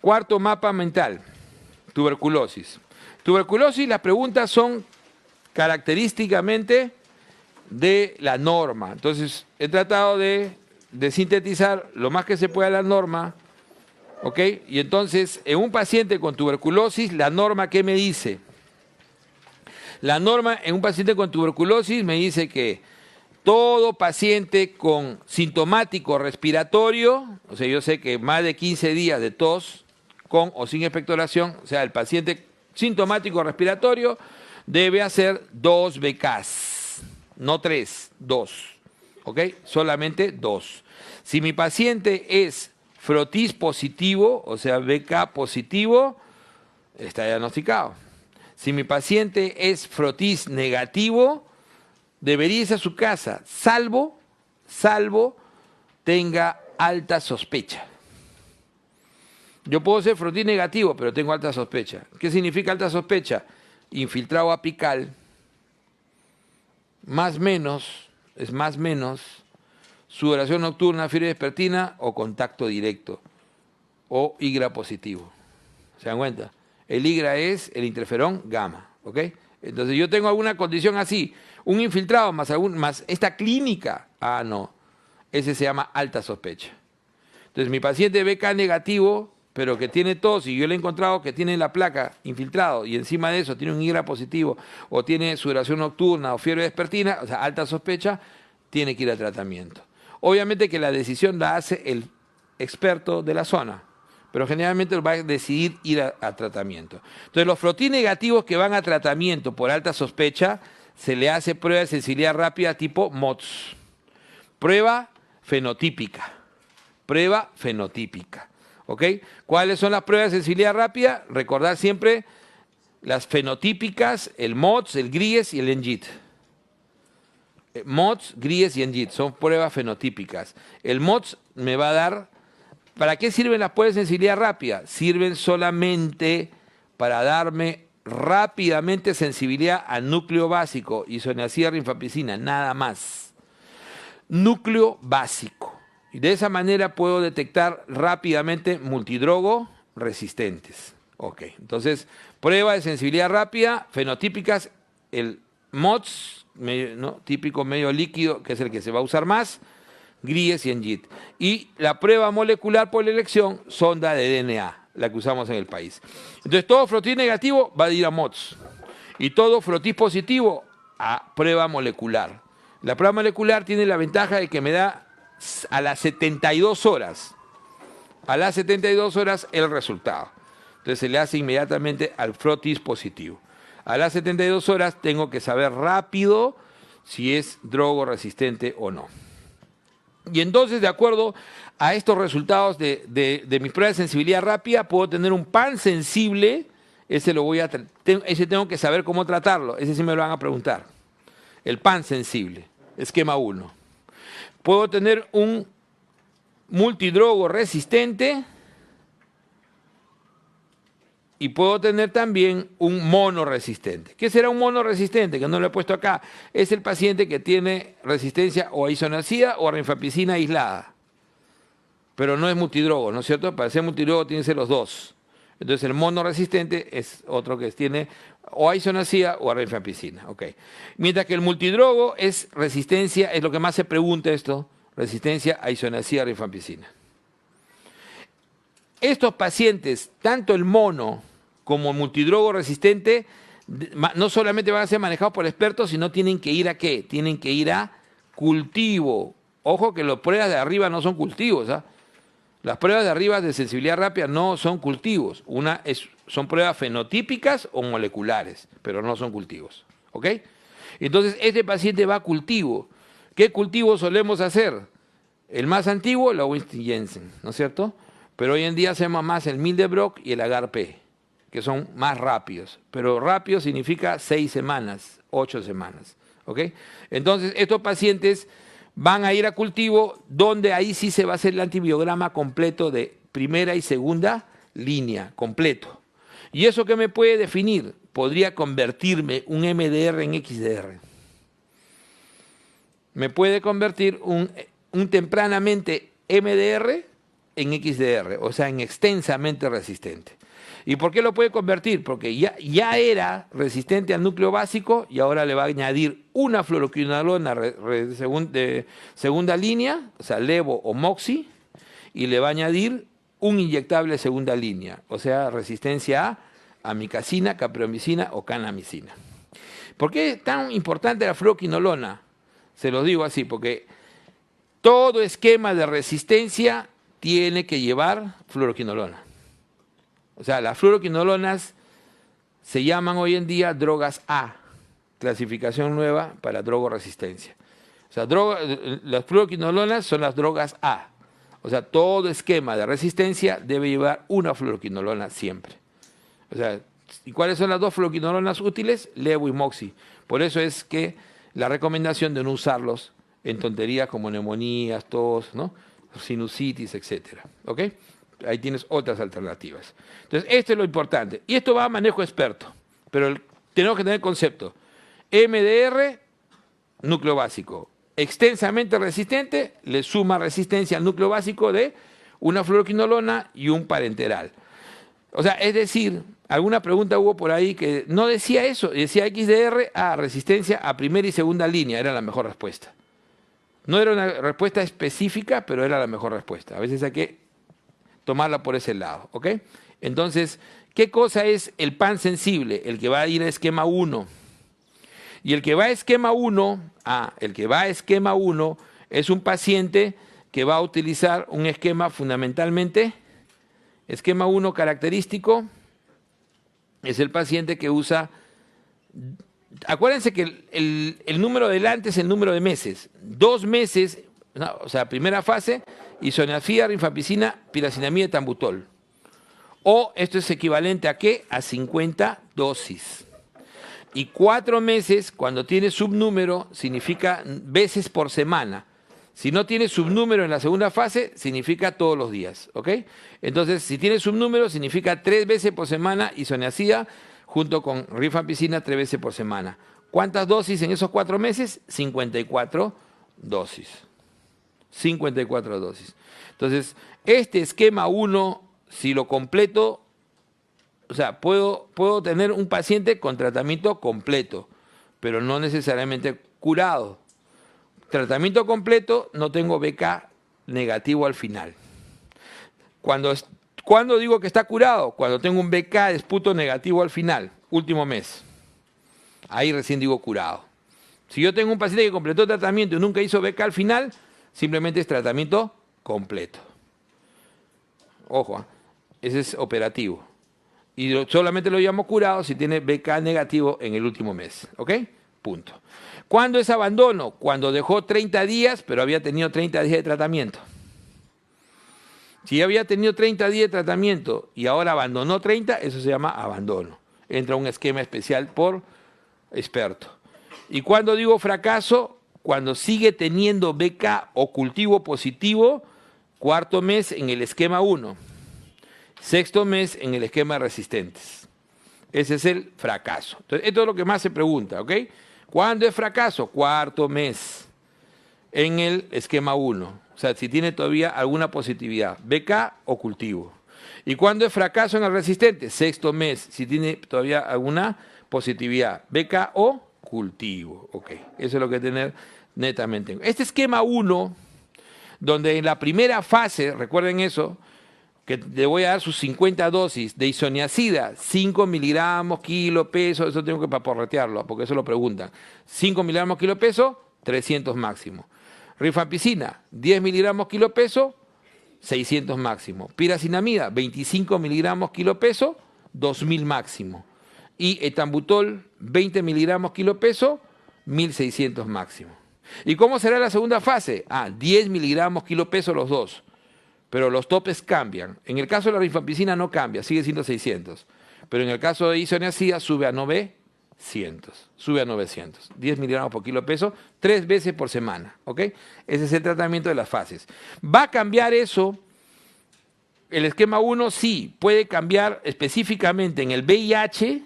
Cuarto mapa mental, tuberculosis. Tuberculosis, las preguntas son característicamente de la norma. Entonces, he tratado de sintetizar lo más que se pueda la norma, ¿ok? Y entonces, en un paciente con tuberculosis, la norma, ¿qué me dice? La norma en un paciente con tuberculosis me dice que todo paciente con sintomático respiratorio, o sea, yo sé que más de 15 días de tos, con o sin expectoración, o sea, el paciente sintomático respiratorio debe hacer 2 BKs, no 3, 2, ¿ok? Solamente 2. Si mi paciente es frotis positivo, o sea, BK positivo, está diagnosticado. Si mi paciente es frotis negativo, debería irse a su casa, salvo tenga alta sospecha. Yo puedo ser frotis negativo, pero tengo alta sospecha. ¿Qué significa alta sospecha? Infiltrado apical, más menos, es más menos, sudoración nocturna, fiebre vespertina o contacto directo, o IGRA positivo. ¿Se dan cuenta? El IGRA es el interferón gamma, ¿ok? Entonces yo tengo alguna condición así, un infiltrado más esta clínica, no, ese se llama alta sospecha. Entonces mi paciente BK negativo, pero que tiene tos y yo le he encontrado que tiene la placa infiltrado y encima de eso tiene un IGRA positivo o tiene sudoración nocturna o fiebre vespertina, o sea, alta sospecha, tiene que ir a tratamiento. Obviamente que la decisión la hace el experto de la zona, pero generalmente va a decidir ir a tratamiento. Entonces los frotis negativos que van a tratamiento por alta sospecha, se le hace prueba de sensibilidad rápida tipo MOTS. Prueba fenotípica. Prueba fenotípica. ¿Ok? ¿Cuáles son las pruebas de sensibilidad rápida? Recordar siempre las fenotípicas, el MOTS, el GRIES y el NGIT. MOTS, GRIES y NGIT son pruebas fenotípicas. El MOTS me va a dar... ¿Para qué sirven las pruebas de sensibilidad rápida? Sirven solamente para darme rápidamente sensibilidad al núcleo básico, isoniazida, rifampicina, nada más. Núcleo básico. Y de esa manera puedo detectar rápidamente multidrogo resistentes. Ok, entonces, prueba de sensibilidad rápida, fenotípicas, el MOTS, típico medio líquido, que es el que se va a usar más, GRIES y NGIT. Y la prueba molecular por la elección, sonda de DNA, la que usamos en el país. Entonces, todo frotis negativo va a ir a MOTS. Y todo frotis positivo a prueba molecular. La prueba molecular tiene la ventaja de que me da a las 72 horas. A las 72 horas el resultado. Entonces, se le hace inmediatamente al frotis positivo. A las 72 horas tengo que saber rápido si es drogo resistente o no. Y entonces, de acuerdo a estos resultados de mis pruebas de sensibilidad rápida, puedo tener un PAN sensible, ese tengo que saber cómo tratarlo, ese sí me lo van a preguntar. El PAN sensible, esquema 1. Puedo tener un multidrogo resistente y puedo tener también un monoresistente. ¿Qué será un monoresistente? Que no lo he puesto acá. Es el paciente que tiene resistencia o a isoniazida o a rifampicina aislada. Pero no es multidrogo, ¿no es cierto? Para ser multidrogo tienen que ser los dos. Entonces el monoresistente es otro que tiene o a isoniazida o a rifampicina. Okay. Mientras que el multidrogo es resistencia, es lo que más se pregunta esto, resistencia a isoniazida, rifampicina. Estos pacientes, tanto el mono como el multidrogo resistente, no solamente van a ser manejados por expertos, sino tienen que ir a ¿qué? Tienen que ir a cultivo. Ojo que las pruebas de arriba no son cultivos, ¿ah? Las pruebas de arriba de sensibilidad rápida no son cultivos. Son pruebas fenotípicas o moleculares, pero no son cultivos. ¿Ok? Entonces, este paciente va a cultivo. ¿Qué cultivo solemos hacer? El más antiguo, la Winston Jensen, ¿no es cierto? Pero hoy en día hacemos más el Mildebrok y el Agar-P, que son más rápidos. Pero rápido significa 6 semanas, 8 semanas. ¿Ok? Entonces, estos pacientes van a ir a cultivo, donde ahí sí se va a hacer el antibiograma completo de primera y segunda línea, completo. ¿Y eso qué me puede definir? Podría convertirme un MDR en XDR. Me puede convertir un tempranamente MDR en XDR, o sea, en extensamente resistente. ¿Y por qué lo puede convertir? Porque ya era resistente al núcleo básico y ahora le va a añadir una fluoroquinolona de segunda línea, o sea, levo o moxi, y le va a añadir un inyectable de segunda línea, o sea, resistencia a amicacina, capreomicina o canamicina. ¿Por qué es tan importante la fluoroquinolona? Se los digo así, porque todo esquema de resistencia tiene que llevar fluoroquinolona. O sea, las fluoroquinolonas se llaman hoy en día drogas A, clasificación nueva para drogoresistencia. O sea, las fluoroquinolonas son las drogas A. O sea, todo esquema de resistencia debe llevar una fluoroquinolona siempre. O sea, ¿y cuáles son las dos fluoroquinolonas útiles? Levo y moxi. Por eso es que la recomendación de no usarlos en tonterías como neumonías, tos, ¿no? Sinusitis, etcétera. ¿Ok? Ahí tienes otras alternativas. Entonces, esto es lo importante. Y esto va a manejo experto. Pero tenemos que tener concepto. MDR, núcleo básico. Extensamente resistente, le suma resistencia al núcleo básico de una fluoroquinolona y un parenteral. O sea, es decir, alguna pregunta hubo por ahí que no decía eso, decía XDR a resistencia a primera y segunda línea, era la mejor respuesta. No era una respuesta específica, pero era la mejor respuesta. A veces hay que tomarla por ese lado, ¿ok? Entonces, ¿qué cosa es el pan sensible? El que va a ir a esquema 1. Y el que va a esquema 1, el que va a esquema 1 es un paciente que va a utilizar un esquema fundamentalmente, esquema 1 característico, es el paciente que usa, acuérdense que el número delante es el número de meses, 2 meses, no, o sea, primera fase, isoniazida, rifampicina, piracinamida y tambutol. O esto es equivalente a ¿qué? A 50 dosis. Y 4 meses, cuando tiene subnúmero, significa veces por semana. Si no tiene subnúmero en la segunda fase, significa todos los días, ¿ok? Entonces, si tiene subnúmero, significa 3 veces por semana isoniazida junto con rifampicina 3 veces por semana. ¿Cuántas dosis en esos 4 meses? 54 dosis. 54 dosis. Entonces, este esquema 1, si lo completo, o sea, puedo tener un paciente con tratamiento completo, pero no necesariamente curado. Tratamiento completo, no tengo BK negativo al final. ¿Cuándo digo que está curado? Cuando tengo un BK de esputo negativo al final, último mes. Ahí recién digo curado. Si yo tengo un paciente que completó el tratamiento y nunca hizo BK al final, simplemente es tratamiento completo. Ojo, ese es operativo. Y solamente lo llamo curado si tiene BK negativo en el último mes. ¿Ok? Punto. ¿Cuándo es abandono? Cuando dejó 30 días, pero había tenido 30 días de tratamiento. Si había tenido 30 días de tratamiento y ahora abandonó 30, eso se llama abandono. Entra un esquema especial por experto. ¿Y cuando digo fracaso? Cuando sigue teniendo BK o cultivo positivo, 4.º mes en el esquema 1. 6.º mes en el esquema de resistentes. Ese es el fracaso. Entonces, esto es lo que más se pregunta, ¿ok? ¿Cuándo es fracaso? 4.º mes en el esquema 1. O sea, si tiene todavía alguna positividad, BK o cultivo. ¿Y cuándo es fracaso en el resistente? 6.º mes, si tiene todavía alguna positividad, BK o cultivo. Ok, eso es lo que hay que tener netamente. Este esquema 1, donde en la primera fase, recuerden eso, que le voy a dar sus 50 dosis de isoniazida, 5 miligramos, kilo, peso, eso tengo que paporretearlo, porque eso lo preguntan. 5 miligramos, kilo, peso, 300 máximo. Rifampicina, 10 miligramos, kilo, peso, 600 máximo. Piracinamida, 25 miligramos, kilo, peso, 2000 máximo. Y etambutol, 20 miligramos, kilo, peso, 1600 máximo. ¿Y cómo será la segunda fase? 10 miligramos, kilo, peso los dos. Pero los topes cambian. En el caso de la rifampicina no cambia, sigue siendo 600. Pero en el caso de isoniazida sube a 900. Sube a 900. 10 miligramos por kilo peso, 3 veces por semana. ¿Ok? Ese es el tratamiento de las fases. ¿Va a cambiar eso? El esquema 1 sí, puede cambiar específicamente en el VIH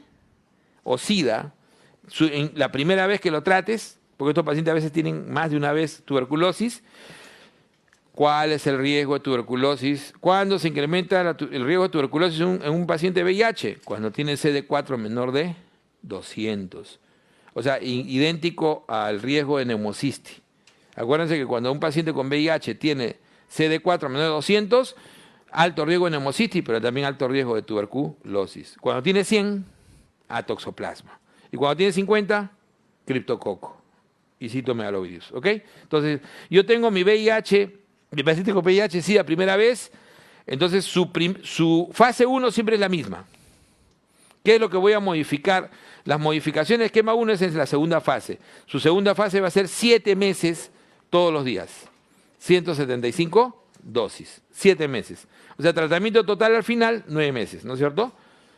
o SIDA, en la primera vez que lo trates, porque estos pacientes a veces tienen más de una vez tuberculosis. ¿Cuál es el riesgo de tuberculosis? ¿Cuándo se incrementa el riesgo de tuberculosis en un paciente VIH? Cuando tiene CD4 menor de 200. O sea, idéntico al riesgo de neumocistis. Acuérdense que cuando un paciente con VIH tiene CD4 menor de 200, alto riesgo de neumocistis, pero también alto riesgo de tuberculosis. Cuando tiene 100, toxoplasma. Y cuando tiene 50, criptococo y citomegalovirus. ¿Ok? Entonces, yo tengo mi VIH, mi paciente con VIH, sí, la primera vez, entonces su fase 1 siempre es la misma. ¿Qué es lo que voy a modificar? Las modificaciones de esquema 1 es en la segunda fase. Su segunda fase va a ser 7 meses todos los días. 175 dosis. 7 meses. O sea, tratamiento total al final, 9 meses, ¿no es cierto?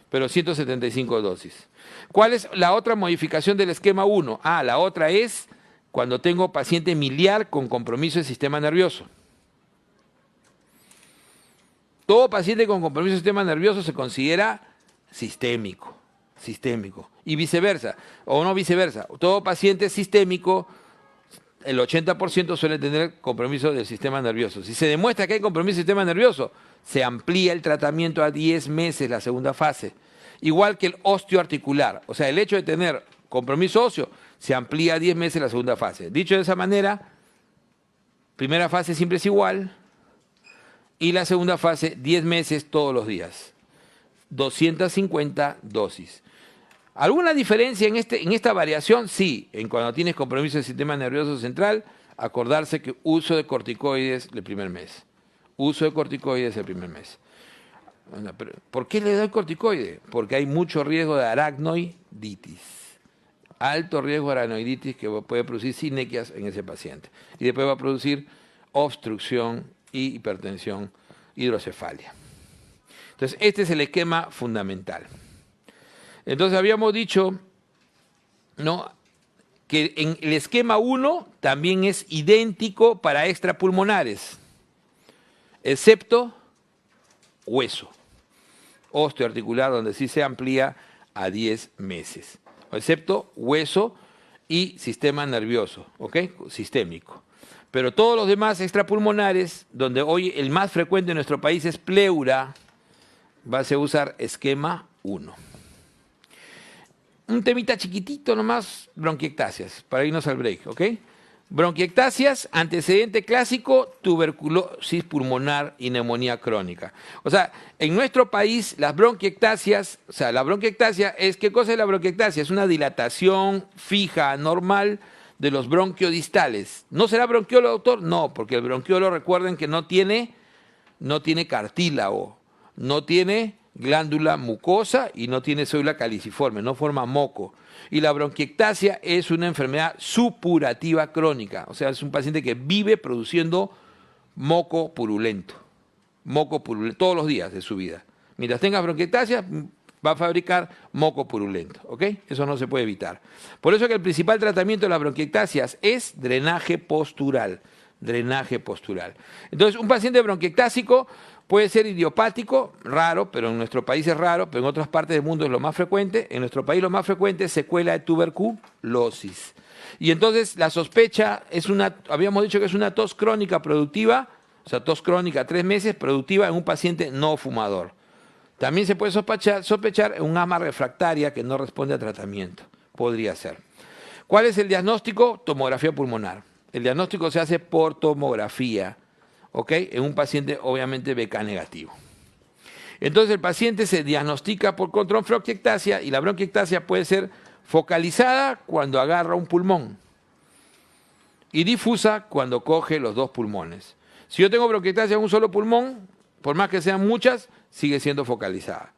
Pero 175 dosis. ¿Cuál es la otra modificación del esquema 1? La otra es cuando tengo paciente miliar con compromiso del sistema nervioso. Todo paciente con compromiso del sistema nervioso se considera sistémico. Y viceversa, o no viceversa. Todo paciente sistémico, el 80% suele tener compromiso del sistema nervioso. Si se demuestra que hay compromiso del sistema nervioso, se amplía el tratamiento a 10 meses, la segunda fase. Igual que el osteoarticular. O sea, el hecho de tener compromiso óseo se amplía a 10 meses la segunda fase. Dicho de esa manera, primera fase siempre es igual y la segunda fase 10 meses todos los días. 250 dosis. ¿Alguna diferencia en esta variación? Sí, en cuando tienes compromiso del sistema nervioso central, acordarse que uso de corticoides el primer mes. Uso de corticoides el primer mes. Bueno, pero ¿por qué le doy corticoide? Porque hay mucho riesgo de aracnoiditis. Alto riesgo de aracnoiditis que puede producir sinequias en ese paciente. Y después va a producir obstrucción y hipertensión, hidrocefalia. Entonces, este es el esquema fundamental. Entonces, habíamos dicho, ¿no?, que en el esquema 1 también es idéntico para extrapulmonares, excepto hueso, osteoarticular, donde sí se amplía a 10 meses, excepto hueso y sistema nervioso, ¿ok? Sistémico. Pero todos los demás extrapulmonares, donde hoy el más frecuente en nuestro país es pleura, va a usar esquema 1. Un temita chiquitito nomás, bronquiectasias, para irnos al break, ¿ok? Bronquiectasias, antecedente clásico, tuberculosis pulmonar y neumonía crónica. O sea, en nuestro país las bronquiectasias, o sea, la bronquiectasia es, ¿qué cosa es la bronquiectasia? Es una dilatación fija, normal, de los bronquiodistales. ¿No será bronquiolo, doctor? No, porque el bronquiolo, recuerden que no tiene cartílago, no tiene glándula mucosa y no tiene célula caliciforme, no forma moco. Y la bronquiectasia es una enfermedad supurativa crónica, o sea, es un paciente que vive produciendo moco purulento todos los días de su vida. Mientras tenga bronquiectasia, va a fabricar moco purulento, ¿ok? Eso no se puede evitar. Por eso que el principal tratamiento de las bronquiectasias es drenaje postural. Entonces, un paciente bronquiectásico puede ser idiopático, raro, pero en nuestro país es raro, pero en otras partes del mundo es lo más frecuente. En nuestro país lo más frecuente es secuela de tuberculosis. Y entonces la sospecha es habíamos dicho que es una tos crónica productiva, o sea, tos crónica 3 meses, productiva en un paciente no fumador. También se puede sospechar en un asma refractaria que no responde a tratamiento. Podría ser. ¿Cuál es el diagnóstico? Tomografía pulmonar. El diagnóstico se hace por tomografía, ¿ok? En un paciente obviamente BK negativo. Entonces el paciente se diagnostica por control bronquiectasia y la bronquiectasia puede ser focalizada cuando agarra un pulmón y difusa cuando coge los dos pulmones. Si yo tengo bronquiectasia en un solo pulmón, por más que sean muchas, sigue siendo focalizada.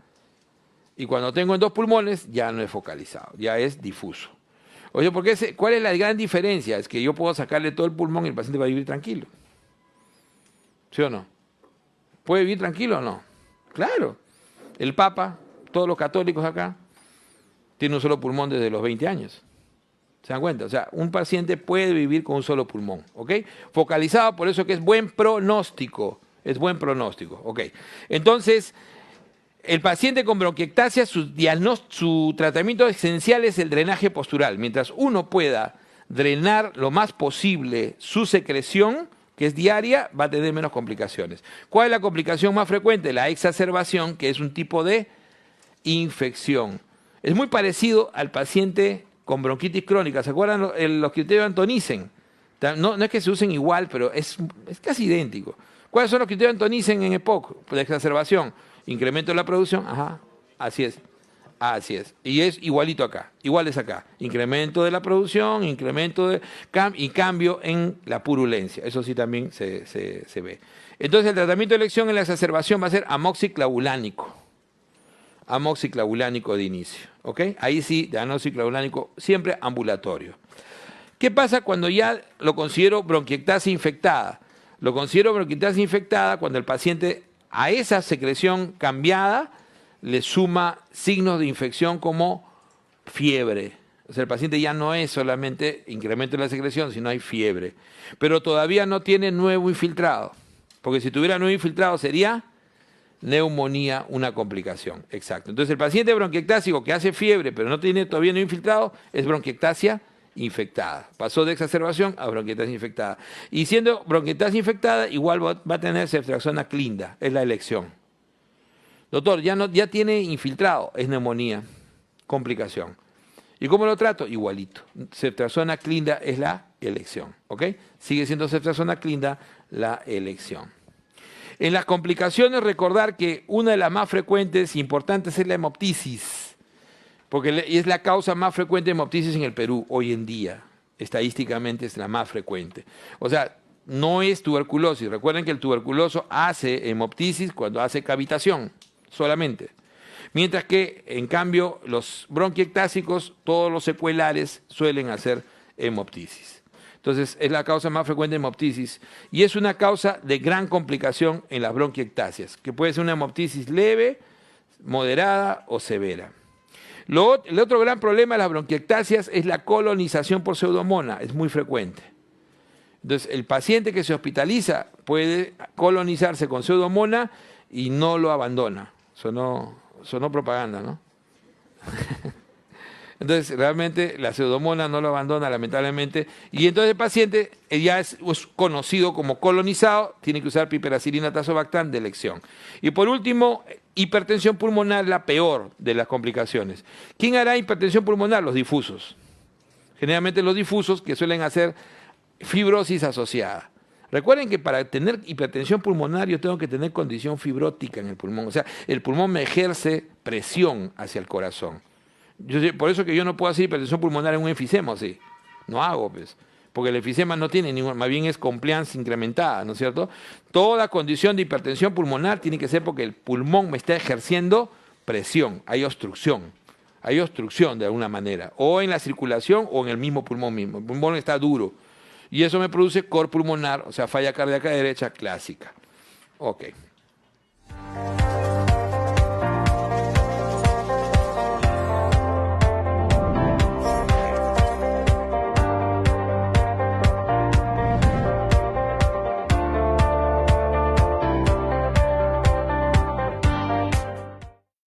Y cuando tengo en dos pulmones, ya no es focalizado, ya es difuso. Oye, ¿cuál es la gran diferencia? Es que yo puedo sacarle todo el pulmón y el paciente va a vivir tranquilo. ¿Sí o no? ¿Puede vivir tranquilo o no? Claro. El Papa, todos los católicos acá, tienen un solo pulmón desde los 20 años. ¿Se dan cuenta? O sea, un paciente puede vivir con un solo pulmón, ¿ok? Focalizado, por eso que es buen pronóstico. Es buen pronóstico, ¿ok? Entonces, el paciente con bronquiectasia, su tratamiento esencial es el drenaje postural. Mientras uno pueda drenar lo más posible su secreción, que es diaria, va a tener menos complicaciones. ¿Cuál es la complicación más frecuente? La exacerbación, que es un tipo de infección. Es muy parecido al paciente con bronquitis crónica. ¿Se acuerdan los criterios de Antonisen? No es que se usen igual, pero es casi idéntico. ¿Cuáles son los criterios de Antonisen en EPOC? De exacerbación. Incremento de la producción. Ajá, así es. Así es. Y es igualito acá. Igual es acá. Incremento de la producción, incremento de y cambio en la purulencia. Eso sí también se ve. Entonces el tratamiento de elección en la exacerbación va a ser amoxiclavulánico. Amoxiclavulánico de inicio. ¿Ok? Ahí sí, de amoxiclavulánico siempre ambulatorio. ¿Qué pasa cuando ya lo considero bronquiectasia infectada? Lo considero bronquiectasia infectada cuando el paciente a esa secreción cambiada le suma signos de infección como fiebre. O sea, el paciente ya no es solamente incremento de la secreción, sino hay fiebre. Pero todavía no tiene nuevo infiltrado. Porque si tuviera nuevo infiltrado sería neumonía, una complicación. Exacto. Entonces el paciente bronquiectásico que hace fiebre pero no tiene todavía nuevo infiltrado es bronquiectasia infectada. Pasó de exacerbación a bronquiectasia infectada. Y siendo bronquiectasia infectada, igual va a tener ceftriaxona clinda, es la elección. Doctor, ya tiene infiltrado, es neumonía, complicación. ¿Y cómo lo trato? Igualito. Ceftriaxona clinda es la elección, ¿ok? Sigue siendo ceftriaxona clinda la elección. En las complicaciones, recordar que una de las más frecuentes e importantes es la hemoptisis, porque es la causa más frecuente de hemoptisis en el Perú hoy en día. Estadísticamente es la más frecuente. O sea, no es tuberculosis. Recuerden que el tuberculoso hace hemoptisis cuando hace cavitación solamente. Mientras que, en cambio, los bronquiectásicos, todos los secuelares suelen hacer hemoptisis. Entonces, es la causa más frecuente de hemoptisis y es una causa de gran complicación en las bronquiectasias, que puede ser una hemoptisis leve, moderada o severa. El otro gran problema de las bronquiectasias es la colonización por pseudomonas, es muy frecuente. Entonces, el paciente que se hospitaliza puede colonizarse con pseudomonas y no lo abandona. Sonó propaganda, ¿no? Entonces, realmente la pseudomonas no lo abandona, lamentablemente. Y entonces el paciente ya es conocido como colonizado, tiene que usar piperacilina tazobactam de elección. Y por último, hipertensión pulmonar, la peor de las complicaciones. ¿Quién hará hipertensión pulmonar? Los difusos. Generalmente los difusos que suelen hacer fibrosis asociada. Recuerden que para tener hipertensión pulmonar yo tengo que tener condición fibrótica en el pulmón. O sea, el pulmón me ejerce presión hacia el corazón. Por eso que yo no puedo hacer hipertensión pulmonar en un enfisema, ¿sí? No hago, pues. Porque el enfisema no tiene ningún, más bien es compliance incrementada, ¿no es cierto? Toda condición de hipertensión pulmonar tiene que ser porque el pulmón me está ejerciendo presión, hay obstrucción de alguna manera, o en la circulación o en el mismo pulmón mismo. El pulmón está duro. Y eso me produce cor pulmonar, o sea, falla cardíaca derecha clásica. Ok.